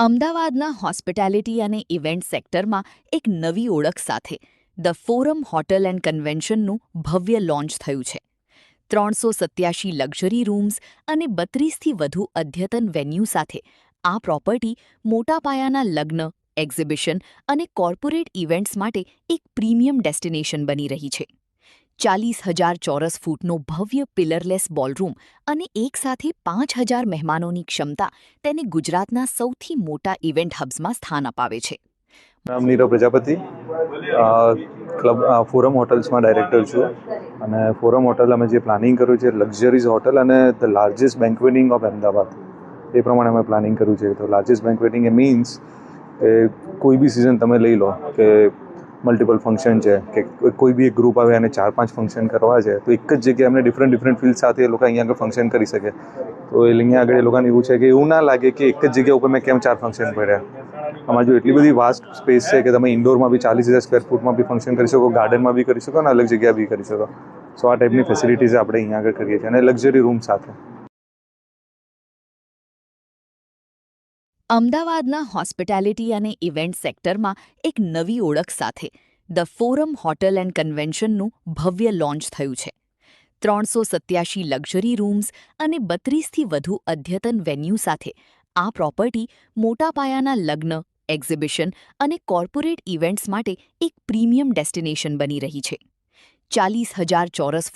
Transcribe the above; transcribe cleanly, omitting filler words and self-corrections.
અમદાવાદના હોસ્પિટાલિટી અને ઇવેન્ટ સેક્ટરમાં એક નવી ઓળખ સાથે ધ ફોરમ હોટલ એન્ડ કન્વેન્શનનું ભવ્ય લોન્ચ થયું છે. 387 લક્ઝરી રૂમ્સ અને 32થી વધુ અદ્યતન વેન્યુ સાથે આ પ્રોપર્ટી મોટા પાયાના લગ્ન, એક્ઝિબિશન અને કોર્પોરેટ ઇવેન્ટ્સ માટે એક પ્રીમિયમ ડેસ્ટિનેશન બની રહી છે. 40,000 ચોરસ ફૂટનો ભવ્ય પિલરલેસ બોલરૂમ અને એકસાથે 5,000 મહેમાનોની ક્ષમતા તેને ગુજરાતના સૌથી મોટા ઇવેન્ટ હબ્સમાં સ્થાન અપાવે છે. નામ નીરવ પ્રજાપતિ, ક્લબ ફોરમ હોટલ્સમાં ડાયરેક્ટર છું અને ફોરમ હોટલ અમે જે પ્લાનિંગ કર્યું છે લક્ઝરીઝ હોટલ અને the largest banqueting of Ahmedabad એ પ્રમાણે અમે પ્લાનિંગ કર્યું છે. તો લાર્જેસ્ટ બેન્ક્વેટિંગ એ મીન્સ કે કોઈ બી સિઝન તમે લઈ લો કે મલ્ટિપલ ફંક્શન છે કે કોઈ બી એક ગ્રુપ આવે અને 4-5 ફંક્શન કરવા છે તો એક જ જગ્યાએ અમને ડિફરન્ટ ફિલ્ડ સાથે એ લોકો અહીંયા આગળ ફંક્શન કરી શકે. તો અહીંયા આગળ એ લોકોને એવું છે કે એવું ના લાગે કે એક જ જગ્યા ઉપર મેં કેમ 4 ફંક્શન કર્યા. આમાં જો એટલી બધી વાસ્ટ સ્પેસ છે કે તમે ઇન્ડોરમાં બી 40,000 સ્ક્વેર ફૂટમાં બી ફંક્શન કરી શકો, ગાર્ડનમાં બી કરી શકો અને અલગ જગ્યા બી કરી શકો. સો આ ટાઈપની ફેસિલિટીઝ આપણે અહીંયા આગળ કરીએ છીએ અને લક્ઝરી રૂમ સાથે. અમદાવાદના હોસ્પિટાલિટી અને ઇવેન્ટ સેક્ટરમાં એક નવી ઓળખ સાથે ધ ફોરમ હોટલ એન્ડ કન્વેન્શનનું ભવ્ય લોન્ચ થયું છે. 387 લક્ઝરી રૂમ્સ અને 32થી વધુ અદ્યતન વેન્યુ સાથે આ પ્રોપર્ટી મોટા પાયાના લગ્ન, એક્ઝિબિશન અને કોર્પોરેટ ઇવેન્ટ્સ માટે એક પ્રીમિયમ ડેસ્ટિનેશન બની રહી છે. 40,000 ચોરસ